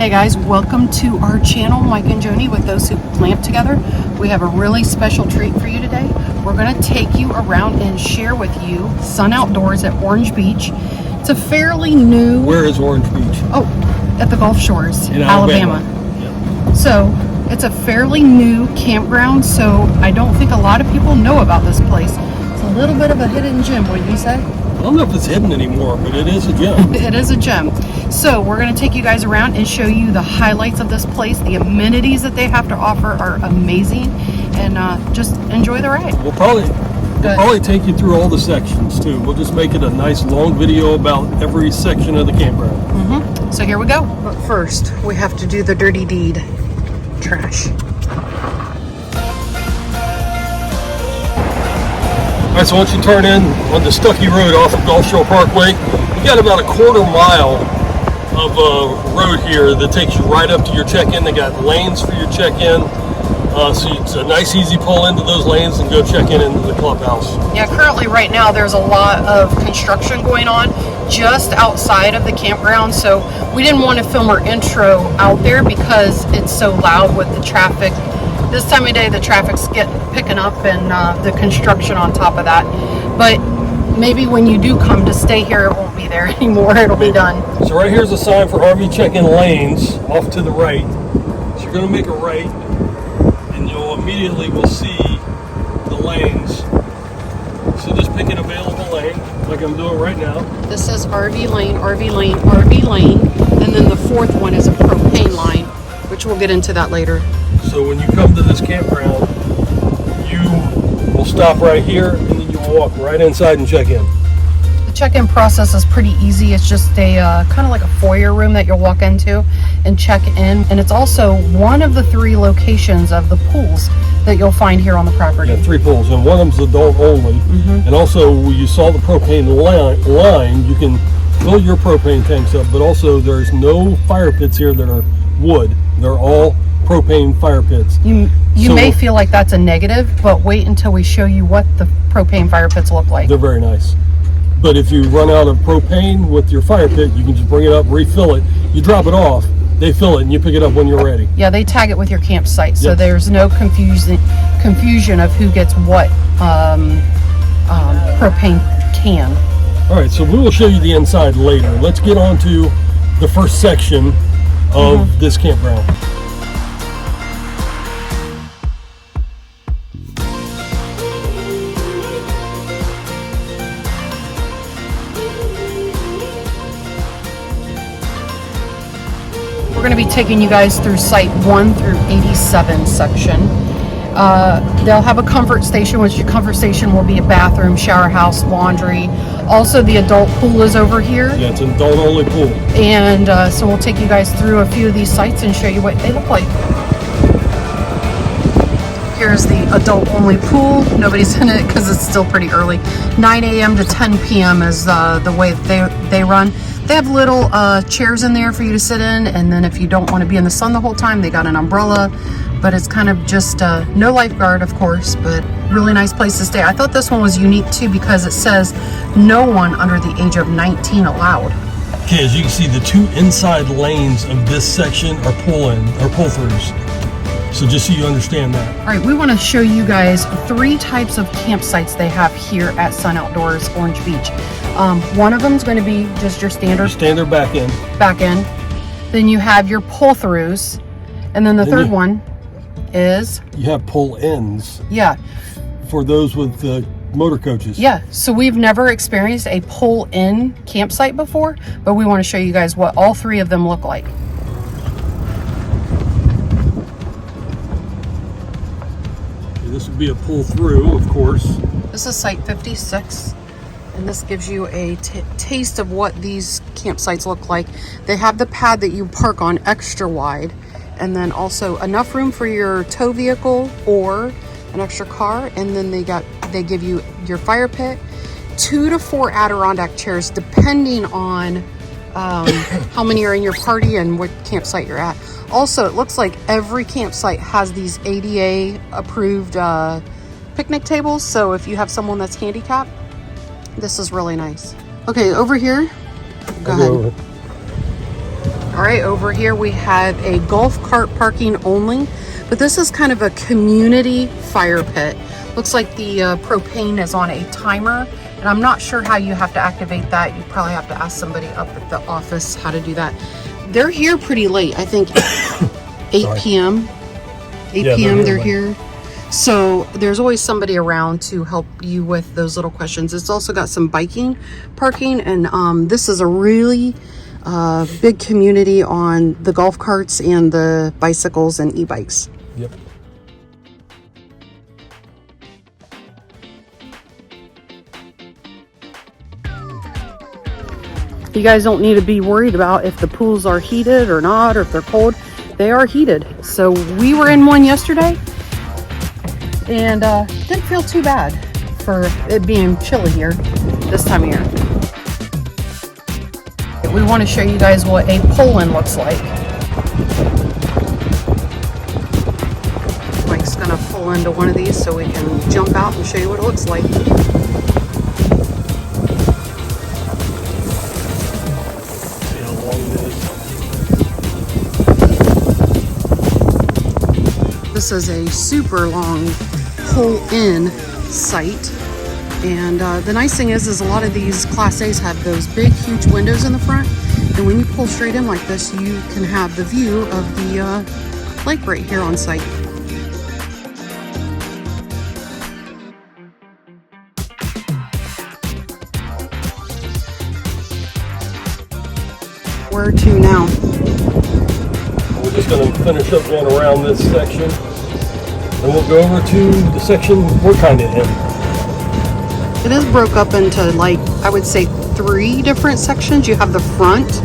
Hey guys, welcome to our channel, Mike and Joni with those who glamp together. We have a really special treat for you today. We're going to take you around and share with you Sun Outdoors at Orange Beach. It's a fairly new... Where is Orange Beach? Oh, at the Gulf Shores, in Alabama. Yep. So, it's a fairly new campground, so I don't think a lot of people know about this place. It's a little bit of a hidden gem, wouldn't you say? I don't know if it's hidden anymore, but it is a gem. It is a gem. So we're going to take you guys around and show you the highlights of this place. The amenities that they have to offer are amazing, and just enjoy the ride. We'll probably take you through all the sections too. We'll just make it a nice long video about every section of the campground. So here we go. But first, we have to do the dirty deed. Trash. All right, so once you turn in on the Stuckey Road off of Gulf Shore Parkway, you got about a quarter mile of road here that takes you right up to your check-in. They got lanes for your check-in, so it's a nice easy pull into those lanes and go check in into the clubhouse. Yeah, currently right now there's a lot of construction going on just outside of the campground, so we didn't want to film our intro out there because it's so loud with the traffic. This time of day the traffic's picking up, and the construction on top of that. But maybe when you do come to stay here, it won't be there anymore. It'll be done. So right here's a sign for RV check-in lanes off to the right. So you're going to make a right, and you'll immediately will see the lanes. So just pick an available lane, like I'm doing right now. This says RV lane, RV lane, RV lane, and then the fourth one is a propane line, which we'll get into that later. So when you come to this campground, you will stop right here, and then you will walk right inside and check in. The check-in process is pretty easy. It's just a kind of like a foyer room that you'll walk into and check in. And it's also one of the 3 locations of the pools that you'll find here on the property. Yeah, 3 pools, and one of them's adult only. And also, where you saw the propane line, you can fill your propane tanks up, but also there's no fire pits here that are wood. They're all propane fire pits. You may feel like that's a negative, but wait until we show you what the propane fire pits look like. They're very nice. But if you run out of propane with your fire pit, you can just bring it up, refill it. You drop it off, they fill it, and you pick it up when you're ready. Yeah, they tag it with your campsite, so Yep. there's no confusion of who gets what propane can. All right, so we will show you the inside later. Let's get on to the first section of this campground. We're going to be taking you guys through site 1 through 87 section. They'll have a comfort station, which your comfort station will be a bathroom, shower house, laundry. Also, the adult pool is over here. Yeah, it's an adult only pool. And so we'll take you guys through a few of these sites and show you what they look like. Here's the adult only pool. Nobody's in it because it's still pretty early. 9 a.m. to 10 p.m. is the way they run. They have little chairs in there for you to sit in, and then if you don't want to be in the sun the whole time, they got an umbrella, but it's kind of just no lifeguard, of course, but really nice place to stay. I thought this one was unique too because it says no one under the age of 19 allowed. Okay, as you can see, the 2 inside lanes of this section are pull-throughs. So just so you understand that. All right, we want to show you guys 3 types of campsites they have here at Sun Outdoors Orange Beach. One of them is going to be just your standard back in. Then you have your pull-throughs, and then the third one is you have pull-ins. Yeah. For those with the motor coaches. Yeah. So we've never experienced a pull-in campsite before, but we want to show you guys what all 3 of them look like. This would be a pull-through, of course. This is site 56. And this gives you a taste of what these campsites look like. They have the pad that you park on extra wide, and then also enough room for your tow vehicle or an extra car. And then they give you your fire pit, 2 to 4 Adirondack chairs, depending on how many are in your party and what campsite you're at. Also, it looks like every campsite has these ADA approved picnic tables. So if you have someone that's handicapped, this is really nice. Okay, over here. Go ahead. All right, over here we have a golf cart parking only, but this is kind of a community fire pit. Looks like the propane is on a timer, and I'm not sure how you have to activate that. You probably have to ask somebody up at the office how to do that. They're here pretty late, I think 8 p.m. 8 p.m. they're here. So there's always somebody around to help you with those little questions. It's also got some biking parking, and this is a really big community on the golf carts and the bicycles and e-bikes. Yep. You guys don't need to be worried about if the pools are heated or not, or if they're cold. They are heated. So we were in one yesterday and didn't feel too bad for it being chilly here this time of year. We want to show you guys what a pull-in looks like. Mike's gonna pull into one of these so we can jump out and show you what it looks like. This is a super long pull-in site, and the nice thing is a lot of these Class A's have those big, huge windows in the front, and when you pull straight in like this, you can have the view of the lake right here on site. Where to now? We're just going to finish up going around this section, and we'll go over to the section we're kind of in. It is broke up into, like, I would say 3 different sections. You have the front,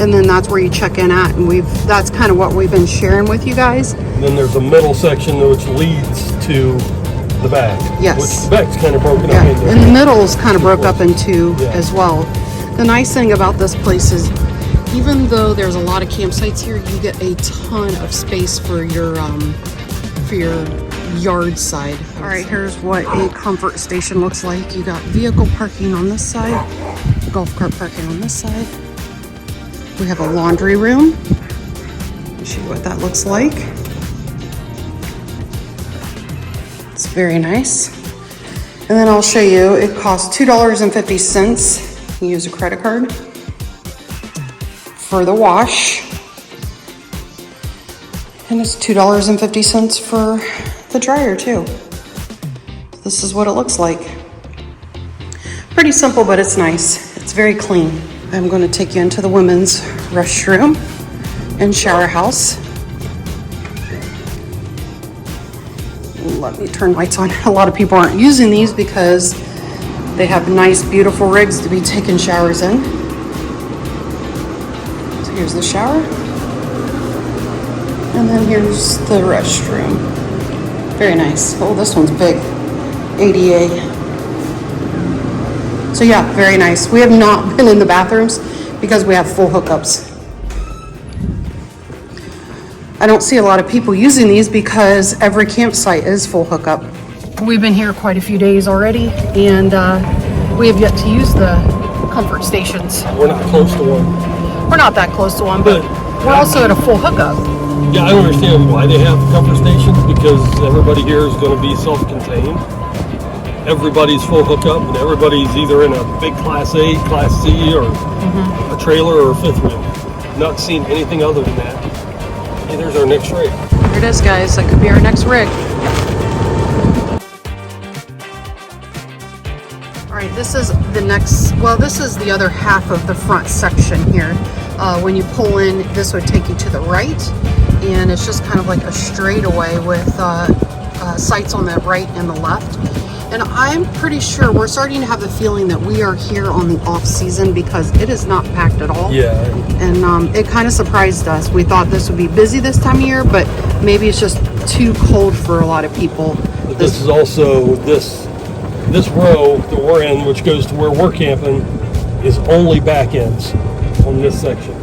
and then that's where you check in at, and that's kind of what we've been sharing with you guys. And then there's a middle section which leads to the back. Yes. Which the back's kind of broken Yeah, up into. and the middle is kind of broke up in 2 Yeah. as well. The nice thing about this place is, even though there's a lot of campsites here, you get a ton of space for your yard side. All right, here's what a comfort station looks like. You got vehicle parking on this side, golf cart parking on this side. We have a laundry room. Let me show you what that looks like. It's very nice. And then I'll show you, it costs $2.50. You use a credit card for the wash. And it's $2.50 for the dryer too. This is what it looks like. Pretty simple, but it's nice. It's very clean. I'm going to take you into the women's restroom and shower house. Let me turn lights on. A lot of people aren't using these because they have nice, beautiful rigs to be taking showers in. So here's the shower. And then here's the restroom. Very nice. Oh, this one's big. ADA. So yeah, very nice. We have not been in the bathrooms because we have full hookups. I don't see a lot of people using these because every campsite is full hookup. We've been here quite a few days already, and we have yet to use the comfort stations. We're not close to one. We're not that close to one, but we're also at a full hookup. Yeah, I don't understand why they have comfort stations, because everybody here is going to be self-contained. Everybody's full hookup, and everybody's either in a big Class A, Class C, or a trailer or a fifth wheel. Not seen anything other than that. Hey, there's our next rig. Here it is, guys. That could be our next rig. All right, this is the next, well, this is the other half of the front section here. When you pull in, this would take you to the right, and it's just kind of like a straightaway with sights on the right and the left. And I'm pretty sure we're starting to have the feeling that we are here on the off season because it is not packed at all. Yeah. And it kind of surprised us. We thought this would be busy this time of year, but maybe it's just too cold for a lot of people. But this is also, this row that we're in, which goes to where we're camping, is only back ends on this section.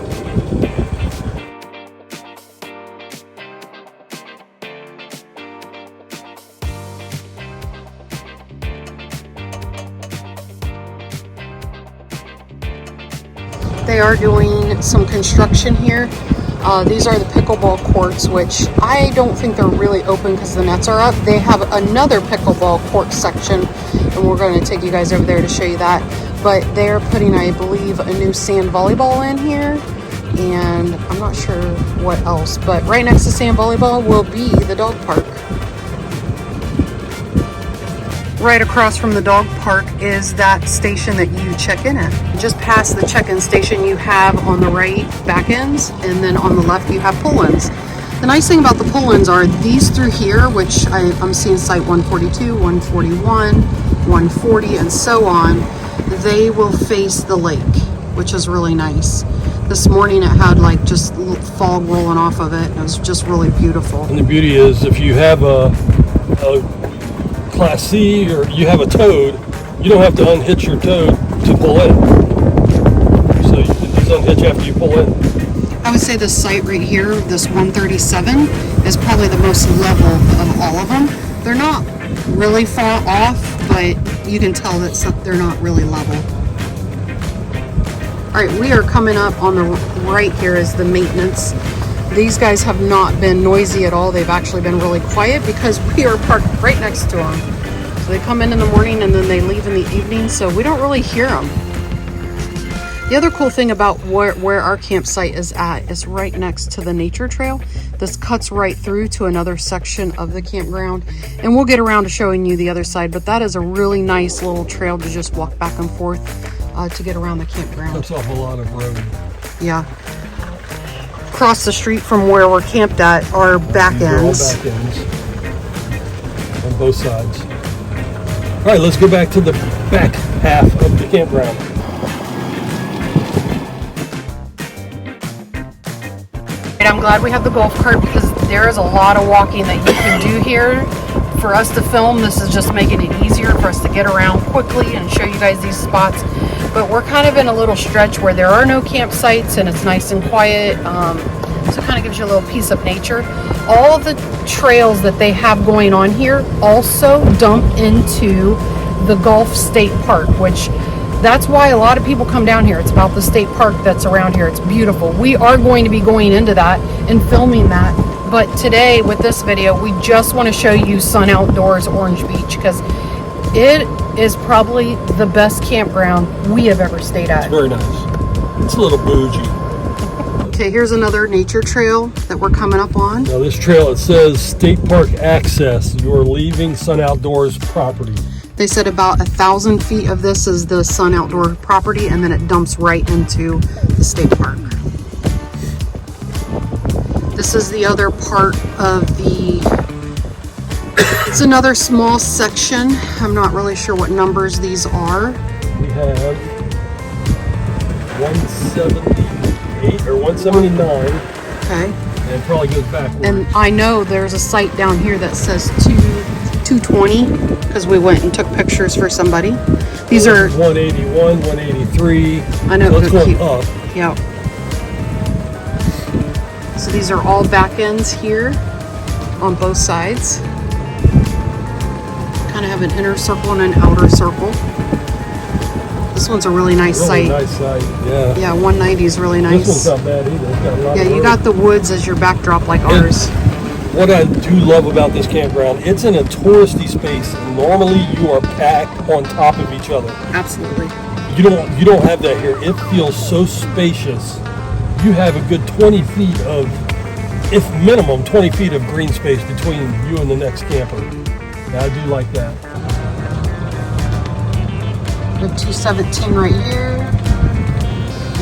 They are doing some construction here. These are the pickleball courts, which I don't think they're really open because the nets are up. They have another pickleball court section, and we're going to take you guys over there to show you that. But they're putting, I believe, a new sand volleyball in here, and I'm not sure what else. But right next to sand volleyball will be the dog park. Right across from the dog park is that station that you check in at. Just past the check-in station, you have on the right back ends, and then on the left you have pull-ins. The nice thing about the pull-ins are these through here, which I'm seeing site 142, 141, 140, and so on. They will face the lake, which is really nice. This morning it had like just fog rolling off of it. It was just really beautiful. And the beauty is, if you have a Class C or you have a toad, you don't have to unhitch your toad to pull in. So you can just unhitch after you pull in. I would say this site right here, this 137, is probably the most level of all of them. They're not really far off, but you can tell that they're not really level. All right, we are coming up on the right here is the maintenance. These guys have not been noisy at all. They've actually been really quiet because we are parked right next to them. So they come in the morning and then they leave in the evening, so we don't really hear them. The other cool thing about where our campsite is at is right next to the nature trail. This cuts right through to another section of the campground, and we'll get around to showing you the other side, but that is a really nice little trail to just walk back and forth to get around the campground. That's off a lot of road. Yeah. Across the street from where we're camped at are back ends. All back ends on both sides. All right, let's go back to the back half of the campground. I'm glad we have the golf cart because there is a lot of walking that you can do here. For us to film, this is just making it easier for us to get around quickly and show you guys these spots. But we're kind of in a little stretch where there are no campsites and it's nice and quiet. So it kind of gives you a little piece of nature. All of the trails that they have going on here also dump into the Gulf State Park, which that's why a lot of people come down here. It's about the state park that's around here. It's beautiful. We are going to be going into that and filming that. But today with this video, we just want to show you Sun Outdoors Orange Beach because it is probably the best campground we have ever stayed at. It's very nice. It's a little bougie. Okay, here's another nature trail that we're coming up on. Now this trail, it says State Park Access. You're leaving Sun Outdoors property. They said about 1,000 feet of this is the Sun Outdoor property, and then it dumps right into the state park. This is the other part of the, it's another small section. I'm not really sure what numbers these are. We have 178 or 179. Okay. And it probably goes backwards. And I know there's a site down here that says 220 because we went and took pictures for somebody. These are 181, 183. I know, so it's going cute. up. Yeah. So these are all back ends here on both sides. Kind of have an inner circle and an outer circle. This one's a really nice site. Nice site, yeah. Yeah, 190 is really nice. This one's not bad either. It's got a lot of you room. got the woods as your backdrop like ours. What I do love about this campground, it's in a touristy space. Normally you are packed on top of each other. Absolutely. You don't have that here. It feels so spacious. You have a good 20 feet of, if minimum 20 feet of green space between you and the next camper. And I do like that. The 217 right here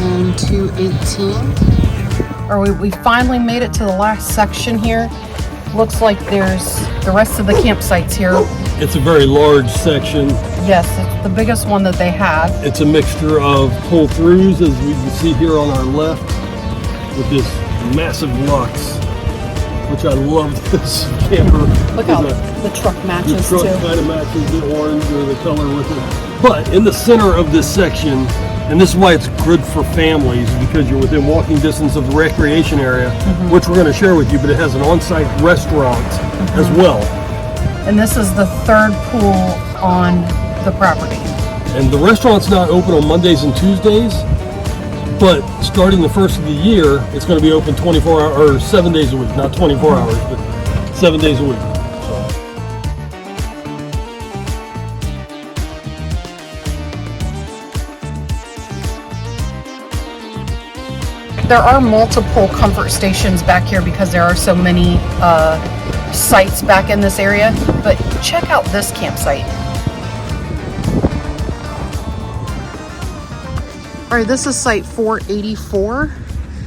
and 218. We finally made it to the last section here. Looks like there's the rest of the campsites here. It's a very large section. Yes, it's the biggest one that they have. It's a mixture of pull-throughs, as we can see here on our left, with this massive Lux, which I love this camper. Look how the truck matches too. The truck kind of matches the orange or the color with it. But in the center of this section, and this is why it's good for families, because you're within walking distance of the recreation area, which we're going to share with you, but it has an on-site restaurant as well. And this is the third pool on the property. And the restaurant's not open on Mondays and Tuesdays, But starting the first of the year, it's going to be open 24 hours or 7 days a week, not 24 hours, but 7 days a week. There are multiple comfort stations back here because there are so many sites back in this area, but check out this campsite. All right, this is site 484.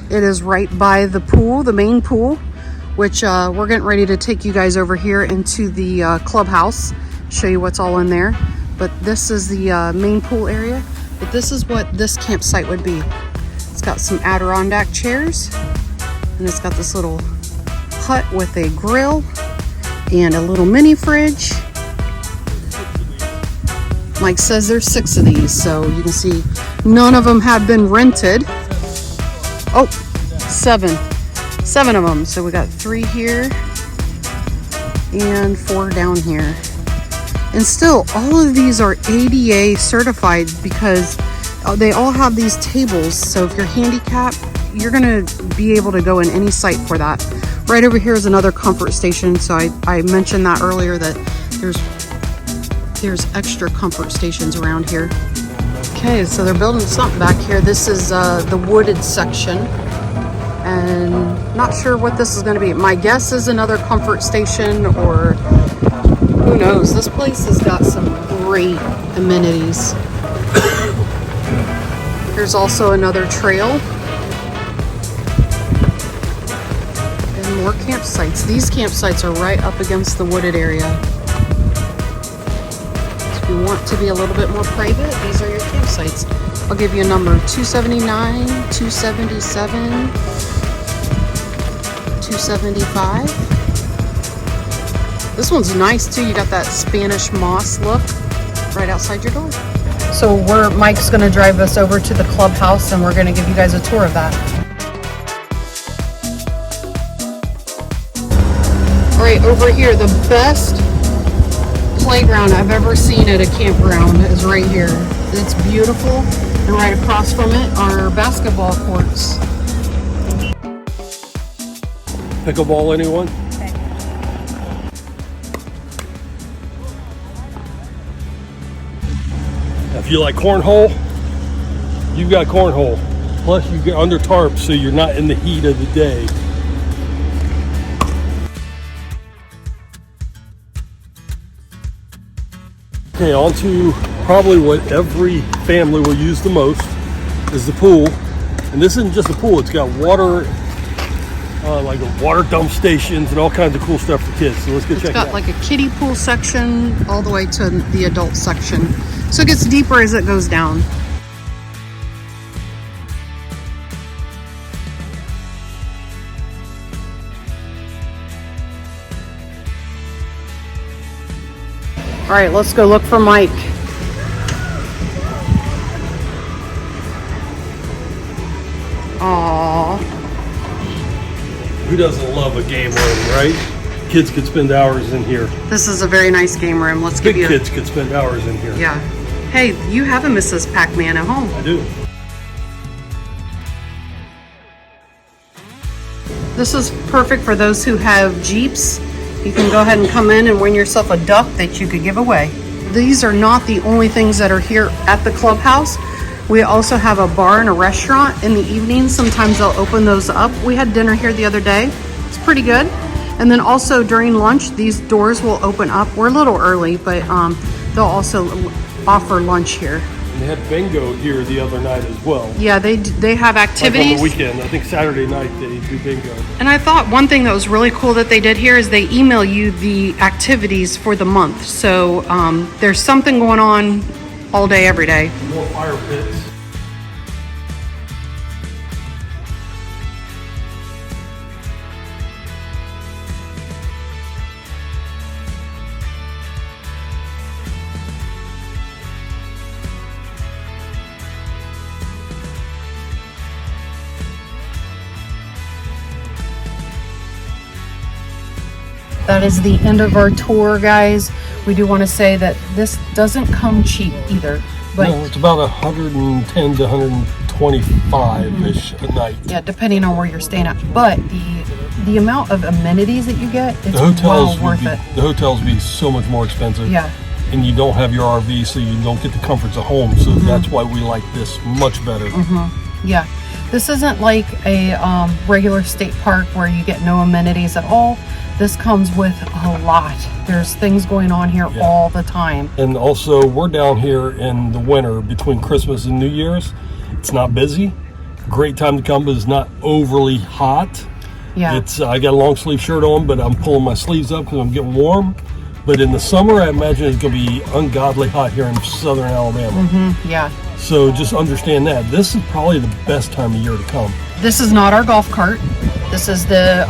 It is right by the pool, the main pool, which we're getting ready to take you guys over here into the clubhouse, show you what's all in there. But this is the main pool area, but this is what this campsite would be. It's got some Adirondack chairs, and it's got this little hut with a grill and a little mini fridge. Mike says there's 6 of these, so you can see none of them have been rented. Oh, 7 of them. So we got 3 here and 4 down here. And still, all of these are ADA certified because they all have these tables. So if you're handicapped, you're gonna be able to go in any site for that. Right over here is another comfort station. So I mentioned that earlier, that there's extra comfort stations around here. Okay, so they're building something back here. This is the wooded section, and not sure what this is going to be. My guess is another comfort station, or who knows. This place has got some great amenities. Here's also another trail and more campsites. These campsites are right up against the wooded area. If you want to be a little bit more private, these are your campsites. I'll give you a number: 279, 277, 275. This one's nice too. You got that Spanish moss look right outside your door. So Mike's gonna drive us over to the clubhouse, and we're gonna give you guys a tour of that. All right, over here, the best playground I've ever seen at a campground is right here. It's beautiful, and right across from it are basketball courts. Pickleball, anyone? Okay. If you like cornhole, you've got cornhole. Plus you get under tarp, so you're not in the heat of the day. Okay, on to probably what every family will use the most is the pool. And this isn't just a pool, it's got water, like water dump stations and all kinds of cool stuff for kids. So let's go check it out. It's got like a kiddie pool section all the way to the adult section. So it gets deeper as it goes down. All right, let's go look for Mike. Aww. Who doesn't love a game room, right? Kids could spend hours in here. This is a very nice game room. Let's give you. Big kids could spend hours in here. Yeah. Hey, you have a Mrs. Pac-Man at home. I do. This is perfect for those who have Jeeps. You can go ahead and come in and win yourself a duck that you could give away. These are not the only things that are here at the clubhouse. We also have a bar and a restaurant in the evenings. Sometimes they'll open those up. We had dinner here the other day. It's pretty good. And then also during lunch, these doors will open up. We're a little early, but they'll also offer lunch here. And they had bingo here the other night as well. Yeah, they have activities. Like on the weekend, I think Saturday night they do bingo. And I thought one thing that was really cool that they did here is they email you the activities for the month. So there's something going on all day, every day. More fire pits. That is the end of our tour, guys. We do want to say that this doesn't come cheap either. But No, it's about $110 to $120 $25-ish a night. Yeah, depending on where you're staying at. But the amount of amenities that you get, it's well worth it. The hotels would be so much more expensive. Yeah. And you don't have your RV, so you don't get the comforts of home. So that's why we like this much better. Yeah. This isn't like a regular state park where you get no amenities at all. This comes with a lot. There's things going on here all the time. And also, we're down here in the winter between Christmas and New Year's. It's not busy. Great time to come, but it's not overly hot. Yeah. It's I got a long sleeve shirt on, but I'm pulling my sleeves up because I'm getting warm. But in the summer, I imagine it's going to be ungodly hot here in southern Alabama. Yeah. So just understand that. This is probably the best time of year to come. This is not our golf cart. This is the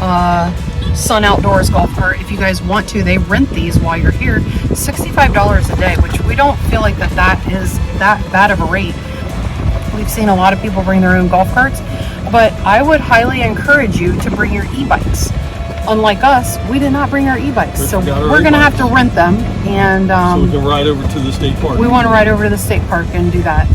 Sun Outdoors golf cart. If you guys want to, they rent these while you're here. $65 a day, which we don't feel like that is that bad of a rate. We've seen a lot of people bring their own golf carts, but I would highly encourage you to bring your e-bikes. Unlike us, we did not bring our e-bikes, so we're going to have to rent them. And so we can ride over to the state park. We want to ride over to the state park and do that.